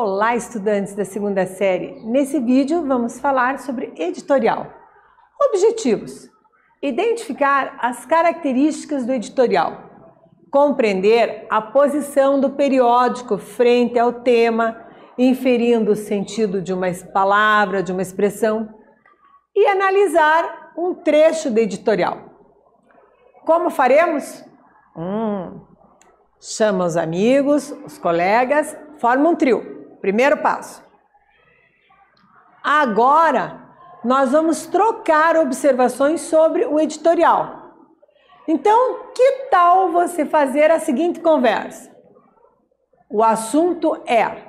Olá, estudantes da segunda série! Nesse vídeo vamos falar sobre editorial. Objetivos: identificar as características do editorial, compreender a posição do periódico frente ao tema, inferindo o sentido de uma palavra, de uma expressão, e analisar um trecho do editorial. Como faremos? Chama os amigos, os colegas, forma um trio. Primeiro passo. Agora, nós vamos trocar observações sobre o editorial. Então, que tal você fazer a seguinte conversa? O assunto é: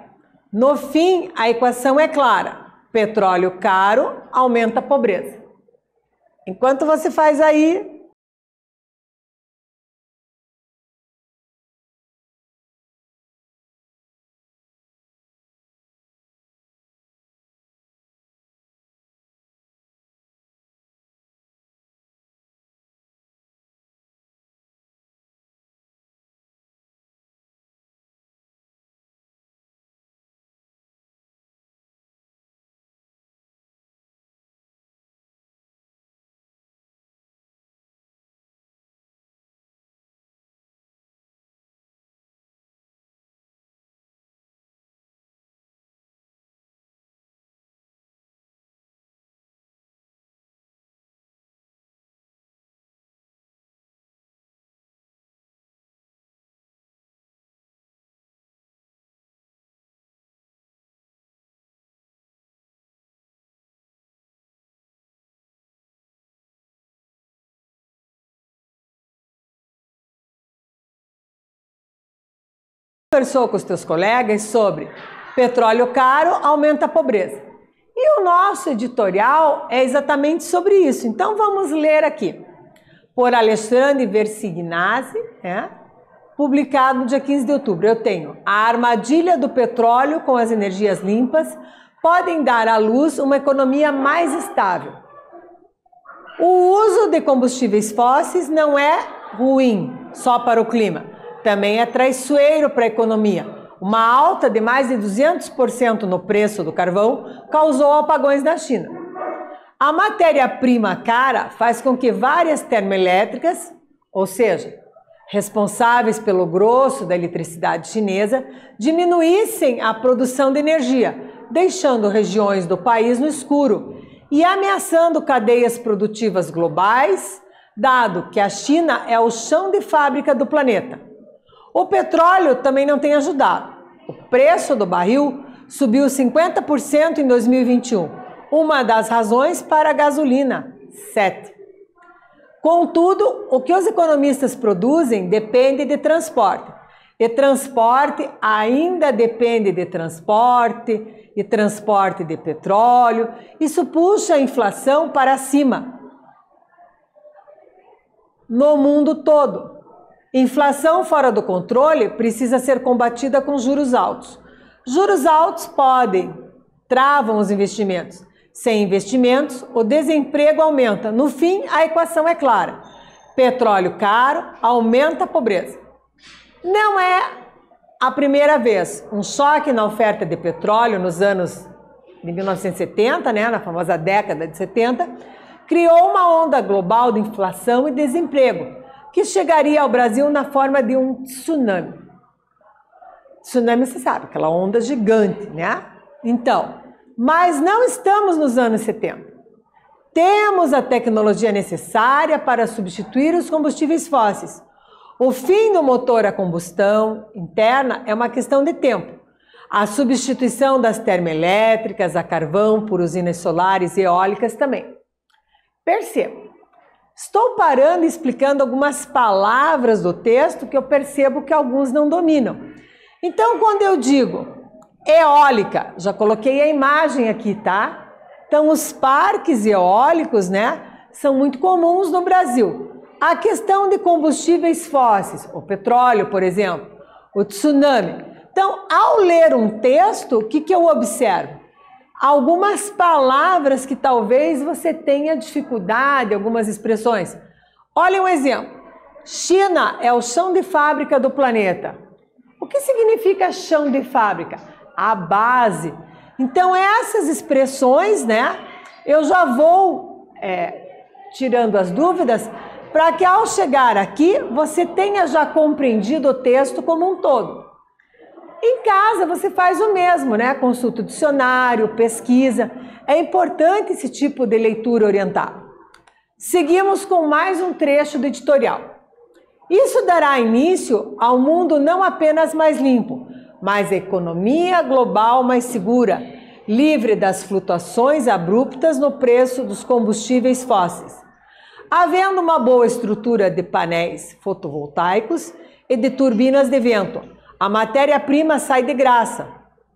no fim, a equação é clara. Petróleo caro aumenta a pobreza. Enquanto você faz aí, conversou com os teus colegas sobre petróleo caro aumenta a pobreza. E o nosso editorial é exatamente sobre isso. Então vamos ler aqui. Por Alexandre Versignazi, publicado no dia 15 de outubro. Eu tenho: a armadilha do petróleo com as energias limpas podem dar à luz uma economia mais estável. O uso de combustíveis fósseis não é ruim só para o clima. Também é traiçoeiro para a economia. Uma alta de mais de 200% no preço do carvão causou apagões na China. A matéria-prima cara faz com que várias termoelétricas, ou seja, responsáveis pelo grosso da eletricidade chinesa, diminuíssem a produção de energia, deixando regiões do país no escuro e ameaçando cadeias produtivas globais, dado que a China é o chão de fábrica do planeta. O petróleo também não tem ajudado. O preço do barril subiu 50% em 2021, uma das razões para a gasolina, 7%. Contudo, o que os economistas produzem depende de transporte. E transporte ainda depende de transporte, e transporte de petróleo. Isso puxa a inflação para cima no mundo todo. Inflação fora do controle precisa ser combatida com juros altos. Juros altos travam os investimentos. Sem investimentos, o desemprego aumenta. No fim, a equação é clara. Petróleo caro aumenta a pobreza. Não é a primeira vez. Um choque na oferta de petróleo nos anos de 1970, na famosa década de 70, criou uma onda global de inflação e desemprego, que chegaria ao Brasil na forma de um tsunami. Tsunami, você sabe, aquela onda gigante, Então, mas não estamos nos anos 70. Temos a tecnologia necessária para substituir os combustíveis fósseis. O fim do motor a combustão interna é uma questão de tempo. A substituição das termoelétricas a carvão por usinas solares e eólicas também. Perceba. Estou parando e explicando algumas palavras do texto que eu percebo que alguns não dominam. Então, quando eu digo eólica, já coloquei a imagem aqui, tá? Então, os parques eólicos, são muito comuns no Brasil. A questão de combustíveis fósseis, o petróleo, por exemplo, o tsunami. Então, ao ler um texto, o que eu observo? Algumas palavras que talvez você tenha dificuldade, algumas expressões. Olha um exemplo. China é o chão de fábrica do planeta. O que significa chão de fábrica? a base. Então, essas expressões, né, eu já vou tirando as dúvidas para que ao chegar aqui você tenha já compreendido o texto como um todo. Em casa você faz o mesmo, né? Consulta o dicionário, pesquisa. É importante esse tipo de leitura orientada. Seguimos com mais um trecho do editorial. Isso dará início ao mundo não apenas mais limpo, mas a economia global mais segura, livre das flutuações abruptas no preço dos combustíveis fósseis. Havendo uma boa estrutura de painéis fotovoltaicos e de turbinas de vento, a matéria-prima sai de graça.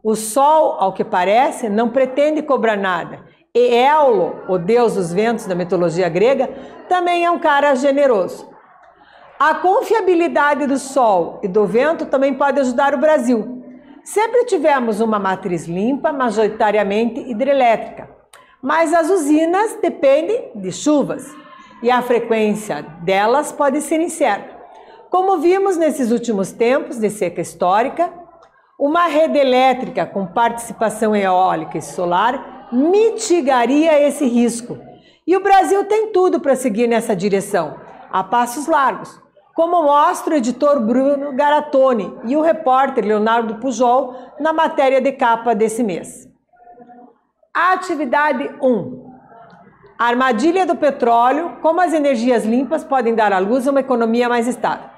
O Sol, ao que parece, não pretende cobrar nada. E Éolo, o deus dos ventos da mitologia grega, também é um cara generoso. A confiabilidade do Sol e do vento também pode ajudar o Brasil. Sempre tivemos uma matriz limpa, majoritariamente hidrelétrica, mas as usinas dependem de chuvas e a frequência delas pode ser incerta. Como vimos nesses últimos tempos de seca histórica, uma rede elétrica com participação eólica e solar mitigaria esse risco. E o Brasil tem tudo para seguir nessa direção, a passos largos, como mostra o editor Bruno Garatoni e o repórter Leonardo Pujol na matéria de capa desse mês. Atividade 1. A armadilha do petróleo, como as energias limpas podem dar à luz a uma economia mais estável.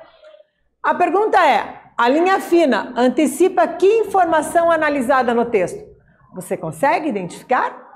A pergunta é, a linha fina antecipa que informação analisada no texto? Você consegue identificar?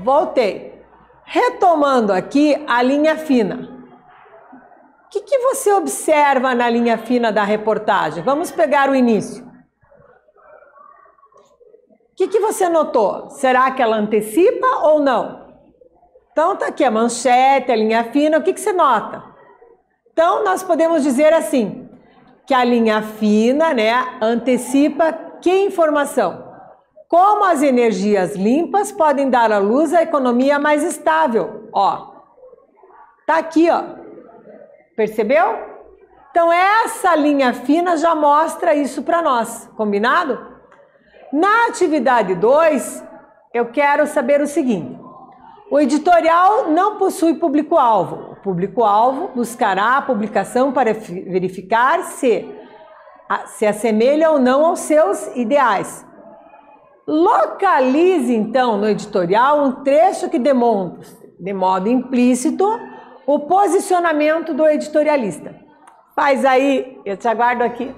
Voltei. Retomando aqui a linha fina, que você observa na linha fina da reportagem? Vamos pegar o início. O que você notou? Será que ela antecipa ou não? Então tá aqui a manchete, a linha fina, o que você nota? Então nós podemos dizer assim, que a linha fina, né, antecipa que informação? Como as energias limpas podem dar à luz a economia mais estável? Ó, tá aqui, ó. Percebeu? Então essa linha fina já mostra isso para nós, combinado? Na atividade 2, eu quero saber o seguinte. O editorial não possui público-alvo. O público-alvo buscará a publicação para verificar se assemelha ou não aos seus ideais. Localize, então, no editorial um trecho que demonstre, de modo implícito, o posicionamento do editorialista. Faz aí, eu te aguardo aqui.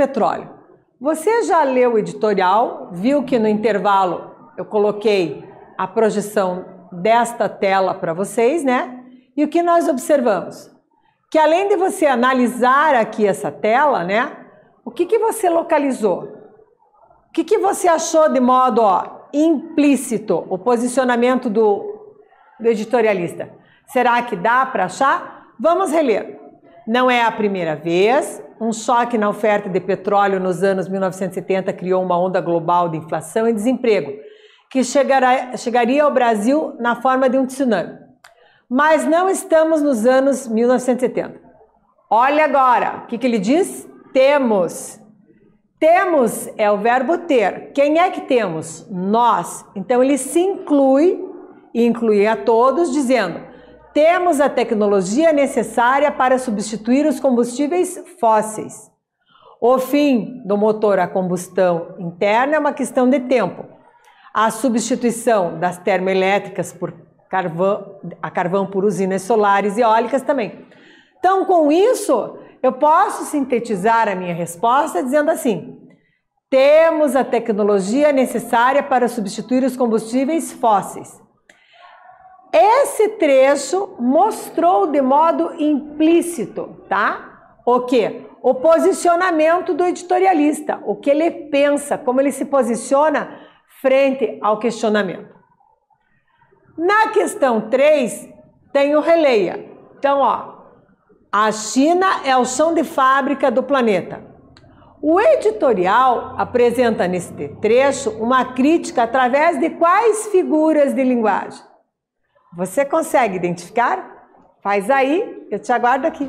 Petróleo. Você já leu o editorial, viu que no intervalo eu coloquei a projeção desta tela para vocês, né? E o que nós observamos? Que além de você analisar aqui essa tela, né? O que você localizou? O que você achou de modo implícito o posicionamento do editorialista? Será que dá para achar? Vamos reler. Não é a primeira vez. Um choque na oferta de petróleo nos anos 1970 criou uma onda global de inflação e desemprego, que chegaria ao Brasil na forma de um tsunami. Mas não estamos nos anos 1970. Olha agora, o que ele diz? Temos. Temos é o verbo ter. Quem é que temos? Nós. Então ele se inclui, e inclui a todos, dizendo: temos a tecnologia necessária para substituir os combustíveis fósseis. O fim do motor a combustão interna é uma questão de tempo. A substituição das termoelétricas por carvão por usinas solares e eólicas também. Então, com isso, eu posso sintetizar a minha resposta dizendo assim: temos a tecnologia necessária para substituir os combustíveis fósseis. Esse trecho mostrou de modo implícito, tá? O quê? O posicionamento do editorialista, o que ele pensa, como ele se posiciona frente ao questionamento. Na questão 3, tem o releia. Então, a China é o chão de fábrica do planeta. O editorial apresenta nesse trecho uma crítica através de quais figuras de linguagem? Você consegue identificar? Faz aí, eu te aguardo aqui.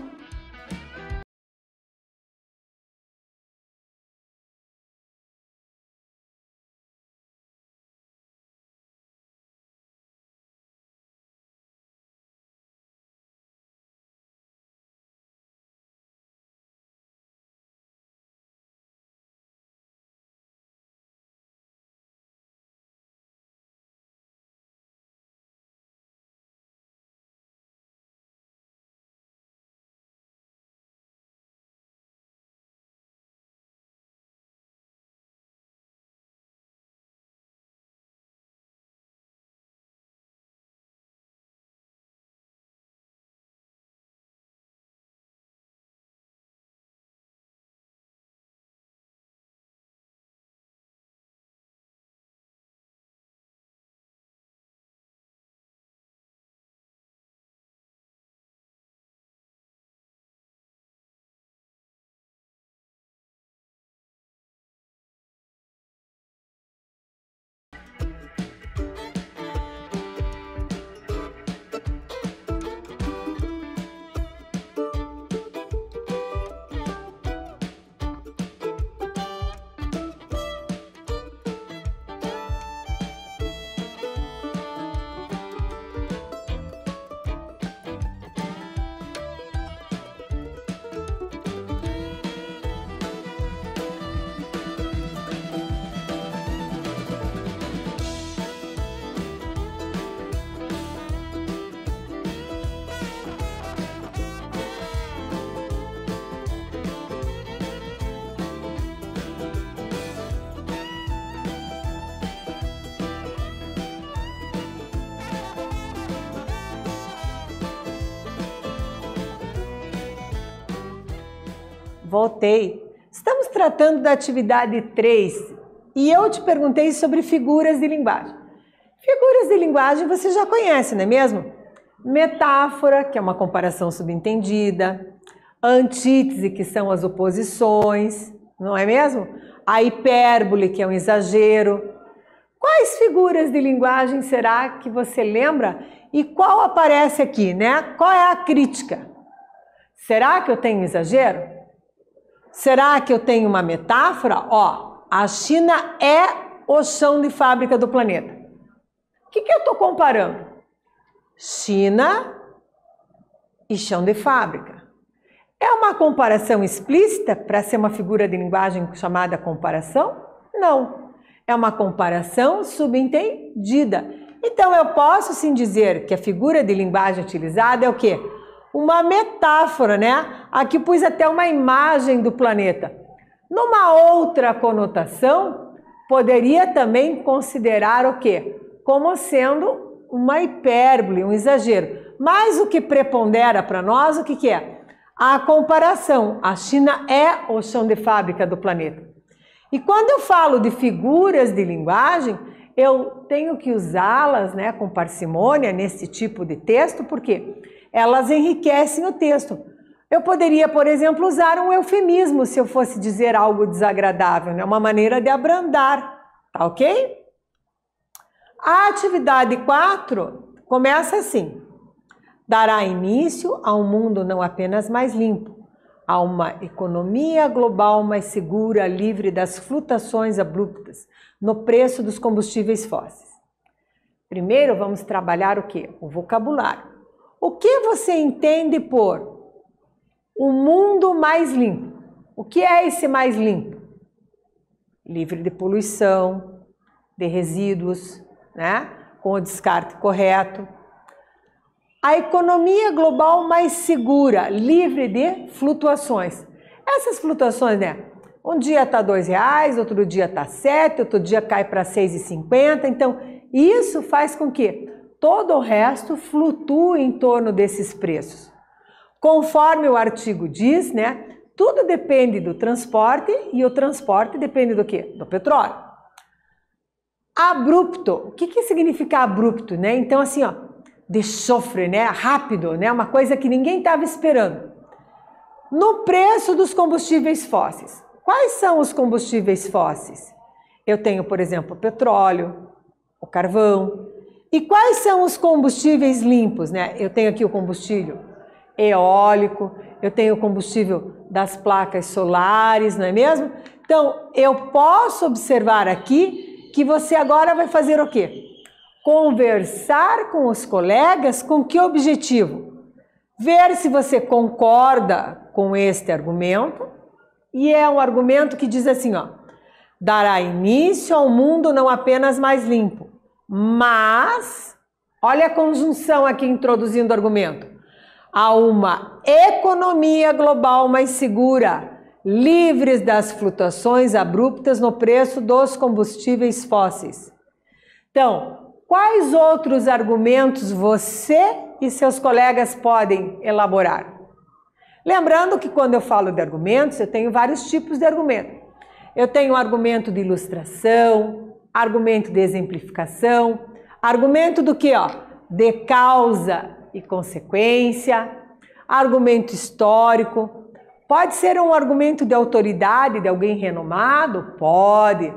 Voltei. Estamos tratando da atividade 3 e eu te perguntei sobre figuras de linguagem. Figuras de linguagem você já conhece, não é mesmo? Metáfora, que é uma comparação subentendida. Antítese, que são as oposições, não é mesmo? A hipérbole, que é um exagero. Quais figuras de linguagem será que você lembra? E qual aparece aqui, né? Qual é a crítica? Será que eu tenho exagero? Será que eu tenho uma metáfora? Ó, a China é o chão de fábrica do planeta. O que eu estou comparando? China e chão de fábrica. É uma comparação explícita para ser uma figura de linguagem chamada comparação? Não. É uma comparação subentendida. Então, eu posso sim dizer que a figura de linguagem utilizada é o quê? Uma metáfora, né? Aqui pus até uma imagem do planeta. Numa outra conotação, poderia também considerar o quê? Como sendo uma hipérbole, um exagero. Mas o que prepondera para nós, o que é? A comparação. A China é o chão de fábrica do planeta. E quando eu falo de figuras de linguagem, eu tenho que usá-las, né, com parcimônia nesse tipo de texto, porque elas enriquecem o texto. Eu poderia, por exemplo, usar um eufemismo se eu fosse dizer algo desagradável, né? Uma maneira de abrandar, tá ok? A atividade 4 começa assim: dará início a um mundo não apenas mais limpo, a uma economia global mais segura, livre das flutuações abruptas no preço dos combustíveis fósseis. Primeiro vamos trabalhar o quê? O vocabulário. O que você entende por o mundo mais limpo? O que é esse mais limpo? Livre de poluição, de resíduos, né? Com o descarte correto. A economia global mais segura, livre de flutuações. Essas flutuações, né? Um dia está R$2, outro dia está 7, outro dia cai para 6,50. Então, isso faz com que todo o resto flutue em torno desses preços. Conforme o artigo diz, né? Tudo depende do transporte e o transporte depende do quê? Do petróleo. Abrupto. O que significa abrupto, né? Então, assim, ó, de chofre, né? Rápido, né? Uma coisa que ninguém estava esperando. No preço dos combustíveis fósseis. quais são os combustíveis fósseis? Eu tenho, por exemplo, o petróleo, o carvão. E quais são os combustíveis limpos, né? Eu tenho aqui o combustível eólico, eu tenho o combustível das placas solares, não é mesmo? Então, eu posso observar aqui que você agora vai fazer o quê? Conversar com os colegas com que objetivo? Ver se você concorda com este argumento, e é um argumento que diz assim, ó, dará início ao mundo não apenas mais limpo, mas, olha a conjunção aqui introduzindo o argumento, a uma economia global mais segura, livres das flutuações abruptas no preço dos combustíveis fósseis. Então, quais outros argumentos você e seus colegas podem elaborar? Lembrando que quando eu falo de argumentos, eu tenho vários tipos de argumento. Eu tenho argumento de ilustração, argumento de exemplificação, argumento do que? De causa e consequência, argumento histórico. Pode ser um argumento de autoridade de alguém renomado? Pode.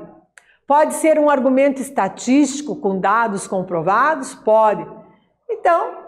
Pode ser um argumento estatístico com dados comprovados? Pode. Então,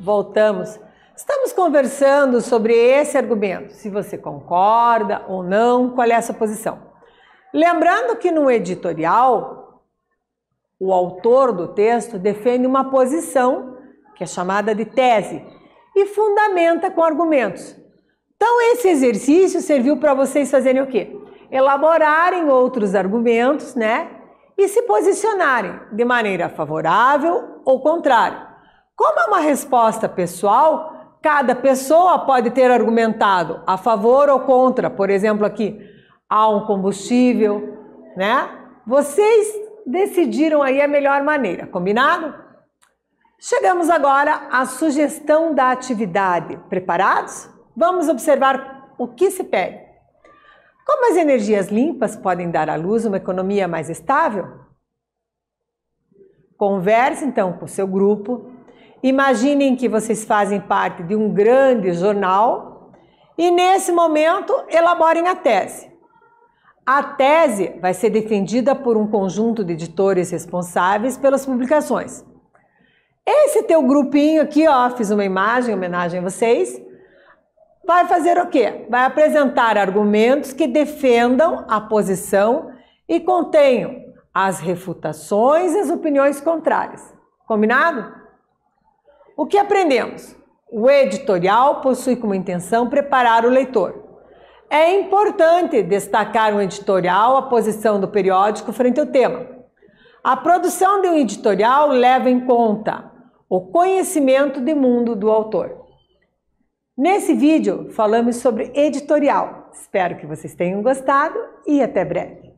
voltamos. Estamos conversando sobre esse argumento, se você concorda ou não, qual é essa posição. Lembrando que no editorial, o autor do texto defende uma posição, que é chamada de tese, e fundamenta com argumentos. Então, esse exercício serviu para vocês fazerem o quê? Elaborarem outros argumentos, né? E se posicionarem de maneira favorável ou contrária. Como é uma resposta pessoal, cada pessoa pode ter argumentado a favor ou contra, por exemplo aqui, há um combustível, né? Vocês decidiram aí a melhor maneira, combinado? Chegamos agora à sugestão da atividade. Preparados? Vamos observar o que se pede. Como as energias limpas podem dar à luz uma economia mais estável? Converse então com o seu grupo. Imaginem que vocês fazem parte de um grande jornal e nesse momento elaborem a tese. A tese vai ser defendida por um conjunto de editores responsáveis pelas publicações. Esse teu grupinho aqui, ó, fiz uma imagem em homenagem a vocês, vai fazer o quê? Vai apresentar argumentos que defendam a posição e contenham as refutações e as opiniões contrárias. Combinado? O que aprendemos? O editorial possui como intenção preparar o leitor. É importante destacar no editorial a posição do periódico frente ao tema. A produção de um editorial leva em conta o conhecimento de mundo do autor. Nesse vídeo falamos sobre editorial. Espero que vocês tenham gostado e até breve.